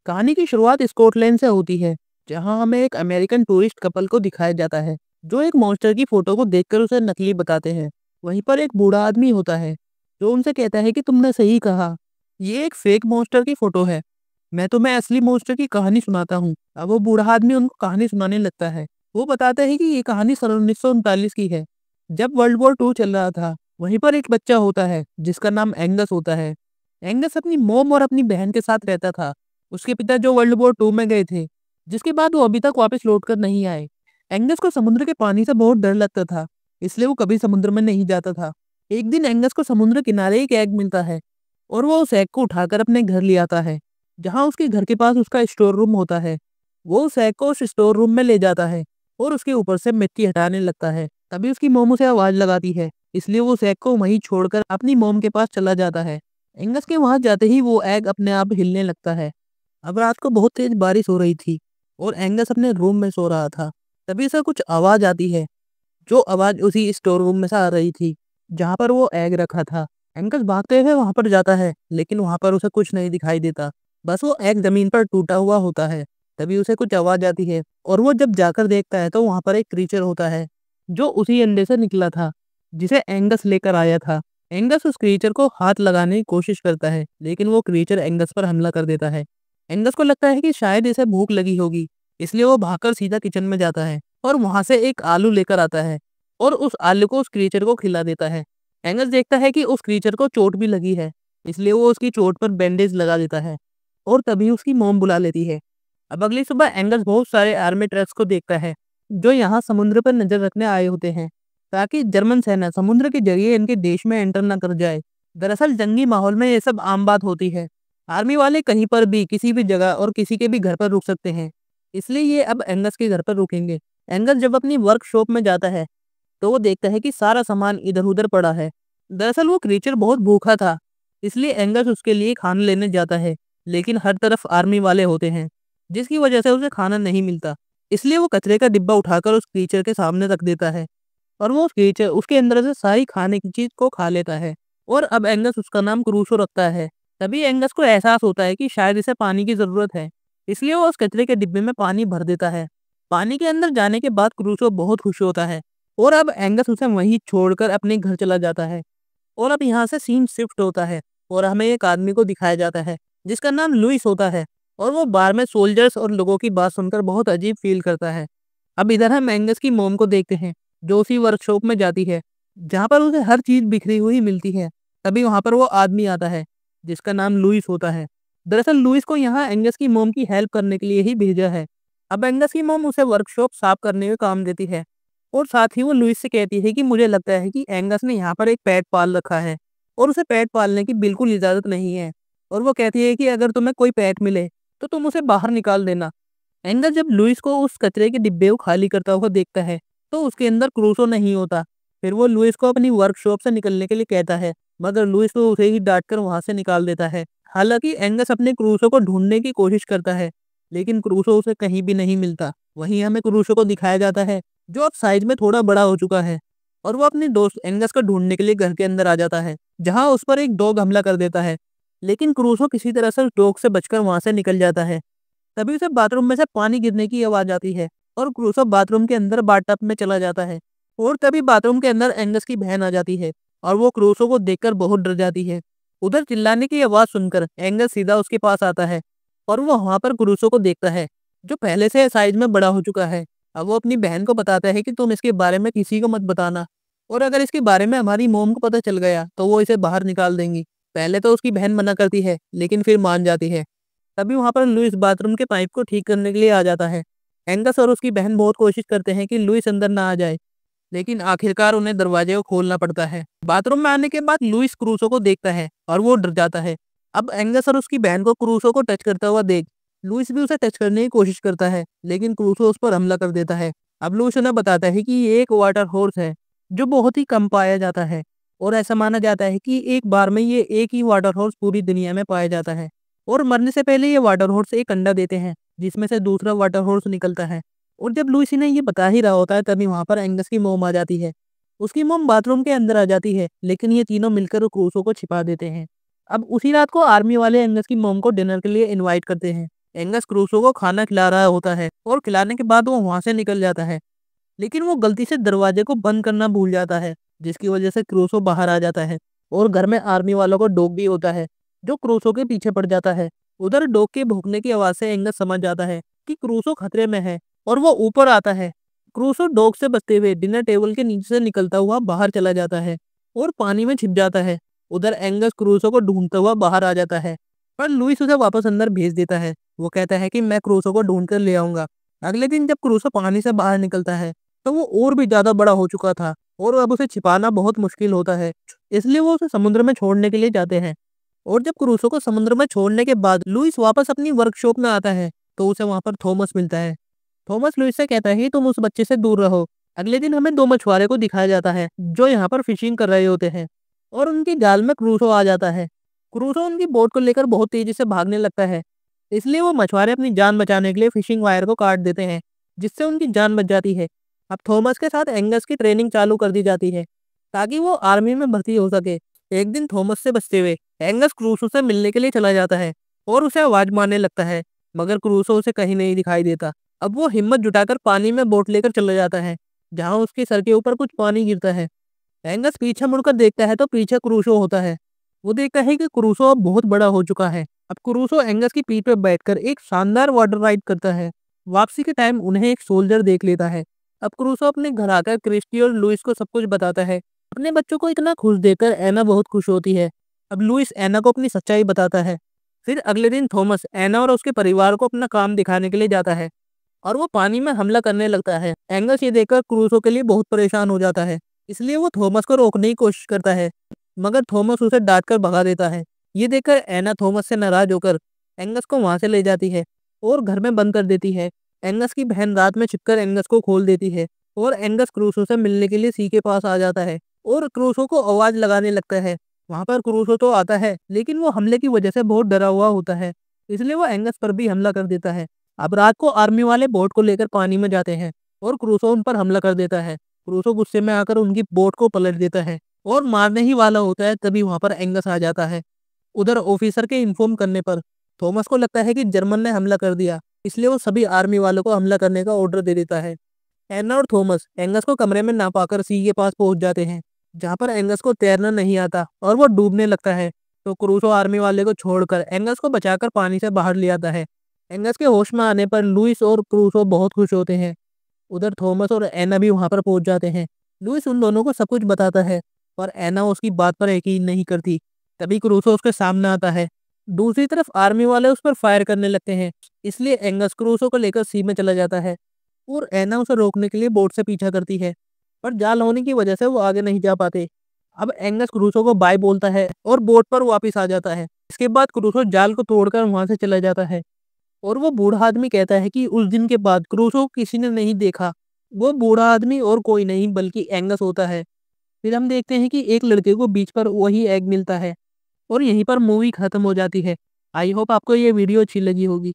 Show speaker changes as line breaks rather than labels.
कहानी की शुरुआत स्कॉटलैंड से होती है, जहां हमें एक अमेरिकन टूरिस्ट कपल को दिखाया जाता है, जो एक मॉन्स्टर की फोटो को देखकर उसे नकली बताते हैं। वहीं पर एक बूढ़ा आदमी होता है, जो उनसे कहता है कि तुमने सही कहा, ये एक फेक मॉन्स्टर की फोटो है। मैं तुम्हें असली मॉन्स्टर की कहानी सुनाता हूँ। अब वो बूढ़ा आदमी उनको कहानी सुनाने लगता है। वो बताता है कि ये कहानी सन 1939 की है, जब वर्ल्ड वॉर 2 चल रहा था। वहीं पर एक बच्चा होता है, जिसका नाम एंगस होता है। एंगस अपनी मोम और अपनी बहन के साथ रहता था। उसके पिता जो वर्ल्ड वॉर 2 में गए थे, जिसके बाद वो अभी तक वापस लौट कर नहीं आए। एंगस को समुद्र के पानी से बहुत डर लगता था, इसलिए वो कभी समुद्र में नहीं जाता था। एक दिन एंगस को समुद्र किनारे एक एग मिलता है, और वो उस एग को उठाकर अपने घर ले आता है, जहाँ उसके घर के पास उसका स्टोर रूम होता है। वो उस एग को उस स्टोर रूम में ले जाता है और उसके ऊपर से मिट्टी हटाने लगता है। तभी उसकी मोम उसे आवाज लगाती है, इसलिए वो उस एग को वहीं छोड़कर अपनी मोम के पास चला जाता है। एंगस के वहां जाते ही वो एग अपने आप हिलने लगता है। अब रात को बहुत तेज बारिश हो रही थी, और एंगस अपने रूम में सो रहा था। तभी उसे कुछ आवाज आती है, जो आवाज उसी स्टोर रूम में से आ रही थी, जहाँ पर वो एग रखा था। एंगस भागते हुए वहां पर जाता है, लेकिन वहां पर उसे कुछ नहीं दिखाई देता। बस वो एग जमीन पर टूटा हुआ होता है। तभी उसे कुछ आवाज आती है, और वो जब जाकर देखता है तो वहां पर एक क्रीचर होता है, जो उसी अंडे से निकला था, जिसे एंगस लेकर आया था। एंगस उस क्रीचर को हाथ लगाने की कोशिश करता है, लेकिन वो क्रीचर एंगस पर हमला कर देता है। एंगस को लगता है कि शायद इसे भूख लगी होगी, इसलिए वो भागकर सीधा किचन में जाता है और वहां से एक आलू लेकर आता है, और उस आलू को उस क्रीचर को खिला देता है। एंगस देखता है कि उस क्रीचर को चोट भी लगी है, इसलिए वो उसकी चोट पर बैंडेज लगा देता है, और तभी उसकी मॉम बुला लेती है। अब अगली सुबह एंगस बहुत सारे आर्मी ट्रक्स को देखता है, जो यहाँ समुद्र पर नजर रखने आए होते हैं, ताकि जर्मन सेना समुद्र के जरिए इनके देश में एंटर न कर जाए। दरअसल जंगी माहौल में ये सब आम बात होती है। आर्मी वाले कहीं पर भी, किसी भी जगह और किसी के भी घर पर रुक सकते हैं, इसलिए ये अब एंगस के घर पर रुकेंगे। एंगस जब अपनी वर्कशॉप में जाता है, तो वो देखता है कि सारा सामान इधर-उधर पड़ा है। दरअसल वो क्रीचर बहुत भूखा था, इसलिए एंगस उसके लिए खाना लेने जाता है, लेकिन हर तरफ आर्मी वाले होते हैं, जिसकी वजह से उसे खाना नहीं मिलता। इसलिए वो कचरे का डिब्बा उठाकर उस क्रीचर के सामने रख देता है, और वो क्रीचर उसके अंदर से सारी खाने की चीज को खा लेता है। और अब एंगस उसका नाम क्रूसो रखता है। तभी एंगस को एहसास होता है कि शायद इसे पानी की जरूरत है, इसलिए वो उस कचरे के डिब्बे में पानी भर देता है। पानी के अंदर जाने के बाद क्रूसो बहुत खुश होता है, और अब एंगस उसे वहीं छोड़कर अपने घर चला जाता है। और अब यहाँ से सीन शिफ्ट होता है, और हमें एक आदमी को दिखाया जाता है, जिसका नाम लुइस होता है, और वो बार में सोल्जर्स और लोगों की बात सुनकर बहुत अजीब फील करता है। अब इधर हम एंगस की मोम को देखते हैं, जो उसी वर्कशॉप में जाती है, जहाँ पर उसे हर चीज बिखरी हुई मिलती है। तभी वहां पर वो आदमी आता है, जिसका नाम लुइस होता है। दरअसल लुइस को यहाँ एंगस की मोम की हेल्प करने के लिए ही भेजा है। अब एंगस की मोम उसे वर्कशॉप साफ करने में काम देती है, और साथ ही वो लुइस से कहती है कि मुझे लगता है कि एंगस ने यहाँ पर एक पेट पाल रखा है, और उसे पेट पालने की बिल्कुल इजाजत नहीं है। और वो कहती है कि अगर तुम्हें कोई पेट मिले, तो तुम उसे बाहर निकाल देना। एंगस जब लुइस को उस कचरे के डिब्बे को खाली करता हुआ देखता है, तो उसके अंदर क्रूसो नहीं होता। फिर वो लुइस को अपनी वर्कशॉप से निकलने के लिए कहता है, मगर लुइस तो उसे ही डांट कर वहां से निकाल देता है। हालांकि एंगस अपने क्रूसो को ढूंढने की कोशिश करता है, लेकिन क्रूसो उसे कहीं भी नहीं मिलता। वहीं हमें क्रूसो को दिखाया जाता है, जो अब साइज में थोड़ा बड़ा हो चुका है, और वो अपने दोस्त एंगस को ढूंढने के लिए घर के अंदर आ जाता है, जहाँ उस पर एक डॉग हमला कर देता है। लेकिन क्रूसो किसी तरह से उस डॉग से बचकर वहां से निकल जाता है। तभी उसे बाथरूम में से पानी गिरने की आवाज आती है, और क्रूसो बाथरूम के अंदर बाथटब में चला जाता है। और तभी बाथरूम के अंदर एंगस की बहन आ जाती है, और वो क्रूसो को देखकर बहुत डर जाती है। उधर चिल्लाने की आवाज सुनकर एंगस सीधा उसके पास आता है, और वो वहां पर क्रूसो को देखता है, जो पहले से साइज में बड़ा हो चुका है। अब वो अपनी बहन को बताता है कि तुम इसके बारे में किसी को मत बताना, और अगर इसके बारे में हमारी मोम को पता चल गया तो वो इसे बाहर निकाल देंगी। पहले तो उसकी बहन मना करती है, लेकिन फिर मान जाती है। तभी वहां पर लुइस बाथरूम के पाइप को ठीक करने के लिए आ जाता है। एंगस और उसकी बहन बहुत कोशिश करते हैं कि लुइस अंदर ना आ जाए, लेकिन आखिरकार उन्हें दरवाजे को खोलना पड़ता है। बाथरूम में आने के बाद लुइस क्रूसो को देखता है, और वो डर जाता है। अब एंगस और उसकी बहन को क्रूसो को टच करता हुआ देख लुइस भी उसे टच करने की कोशिश करता है, लेकिन क्रूसो उस पर हमला कर देता है। अब लुइस उन्हें बताता है कि ये एक वाटर हॉर्स है, जो बहुत ही कम पाया जाता है, और ऐसा माना जाता है कि एक बार में ये एक ही वाटर हॉर्स पूरी दुनिया में पाया जाता है। और मरने से पहले ये वाटर हॉर्स एक अंडा देते हैं, जिसमें से दूसरा वाटर हॉर्स निकलता है। और जब लुइस इन्हें ये बता ही रहा होता है, तभी वहां पर एंगस की मोम आ जाती है। उसकी मोम बाथरूम के अंदर आ जाती है, लेकिन ये तीनों मिलकर क्रूसो को छिपा देते हैं। अब उसी रात को आर्मी वाले एंगस की मोम को डिनर के लिए इनवाइट करते हैं। एंगस क्रूसो को खाना खिला रहा होता है और खिलाने के बाद वो वहाँ से निकल जाता है। लेकिन वो गलती से दरवाजे को बंद करना भूल जाता है, जिसकी वजह से क्रूसो बाहर आ जाता है और घर में आर्मी वालों को डॉग भी होता है जो क्रूसो के पीछे पड़ जाता है। उधर डॉग के भौंकने की आवाज से एंगस समझ जाता है कि क्रूसो खतरे में है और वो ऊपर आता है। क्रूसो डॉग से बचते हुए डिनर टेबल के नीचे से निकलता हुआ बाहर चला जाता है और पानी में छिप जाता है। उधर एंगस क्रूसो को ढूंढता हुआ बाहर आ जाता है, पर लुइस उसे वापस अंदर भेज देता है। वो कहता है कि मैं क्रूसो को ढूंढ कर ले आऊंगा। अगले दिन जब क्रूसो पानी से बाहर निकलता है तो वो और भी ज्यादा बड़ा हो चुका था और अब उसे छिपाना बहुत मुश्किल होता है, इसलिए वो उसे समुद्र में छोड़ने के लिए जाते हैं। और जब क्रूसो को समुद्र में छोड़ने के बाद लुइस वापस अपनी वर्कशॉप में आता है तो उसे वहां पर थॉमस मिलता है। थॉमस लुइस से कहता है कि तुम उस बच्चे से दूर रहो। अगले दिन हमें दो मछुआरे को दिखाया जाता है जो यहाँ पर फिशिंग कर रहे होते हैं और उनकी जाल में क्रूसो आ जाता है। क्रूसो उनकी बोट को लेकर बहुत तेजी से भागने लगता है, इसलिए वो मछुआरे अपनी जान बचाने के लिए फिशिंग वायर को काट देते हैं, जिससे उनकी जान बच जाती है। अब थॉमस के साथ एंगस की ट्रेनिंग चालू कर दी जाती है ताकि वो आर्मी में भर्ती हो सके। एक दिन थॉमस से बचते हुए एंगस क्रूसो से मिलने के लिए चला जाता है और उसे आवाज मारने लगता है, मगर क्रूसो उसे कहीं नहीं दिखाई देता। अब वो हिम्मत जुटाकर पानी में बोट लेकर चला जाता है जहाँ उसके सर के ऊपर कुछ पानी गिरता है। एंगस पीछे मुड़कर देखता है तो पीछे क्रूसो होता है। वो देखता है कि क्रूसो अब बहुत बड़ा हो चुका है। अब क्रूसो एंगस की पीठ पर बैठकर एक शानदार वाटर राइड करता है। वापसी के टाइम उन्हें एक सोल्जर देख लेता है। अब क्रूसो अपने घर आकर क्रिस्टी और लुइस को सब कुछ बताता है। अपने बच्चों को इतना खुश देखकर एना बहुत खुश होती है। अब लुइस एना को अपनी सच्चाई बताता है। फिर अगले दिन थॉमस एना और उसके परिवार को अपना काम दिखाने के लिए जाता है और वो पानी में हमला करने लगता है। एंगस ये देखकर क्रूसो के लिए बहुत परेशान हो जाता है, इसलिए वो थॉमस को रोकने की कोशिश करता है, मगर थॉमस उसे डांट कर भगा देता है। ये देखकर एना थॉमस से नाराज होकर एंगस को वहां से ले जाती है और घर में बंद कर देती है। एंगस की बहन रात में छिपकर एंगस को खोल देती है और एंगस क्रूसो से मिलने के लिए सी के पास आ जाता है और क्रूसो को आवाज लगाने लगता है। वहां पर क्रूसो तो आता है, लेकिन वो हमले की वजह से बहुत डरा हुआ होता है, इसलिए वो एंगस पर भी हमला कर देता है। अब रात को आर्मी वाले बोट को लेकर पानी में जाते हैं और क्रूसो उन पर हमला कर देता है। क्रूसो गुस्से में आकर उनकी बोट को पलट देता है और मारने ही वाला होता है, तभी वहां पर एंगस आ जाता है। उधर ऑफिसर के इन्फॉर्म करने पर थॉमस को लगता है कि जर्मन ने हमला कर दिया, इसलिए वो सभी आर्मी वालों को हमला करने का ऑर्डर दे देता है। एना और थॉमस एंगस को कमरे में ना पाकर सी के पास पहुंच जाते हैं, जहां पर एंगस को तैरना नहीं आता और वो डूबने लगता है। तो क्रूसो आर्मी वाले को छोड़कर एंगस को बचाकर पानी से बाहर ले आता है। एंगस के होश में आने पर लुइस और क्रूसो बहुत खुश होते हैं। उधर थॉमस और एना भी वहां पर पहुंच जाते हैं। लुइस उन दोनों को सब कुछ बताता है, पर एना उसकी बात पर यकीन नहीं करती। तभी क्रूसो उसके सामने आता है। दूसरी तरफ आर्मी वाले उस पर फायर करने लगते हैं, इसलिए एंगस क्रूसो को लेकर सी में चला जाता है और एना उसे रोकने के लिए बोट से पीछा करती है, पर जाल होने की वजह से वो आगे नहीं जा पाते। अब एंगस क्रूसो को बाय बोलता है और बोट पर वापिस आ जाता है। इसके बाद क्रूसो जाल को तोड़कर वहां से चला जाता है और वो बूढ़ा आदमी कहता है कि उस दिन के बाद क्रूसो को किसी ने नहीं देखा। वो बूढ़ा आदमी और कोई नहीं बल्कि एंगस होता है। फिर हम देखते हैं कि एक लड़के को बीच पर वही एग मिलता है और यहीं पर मूवी खत्म हो जाती है। आई होप आपको ये वीडियो अच्छी लगी होगी।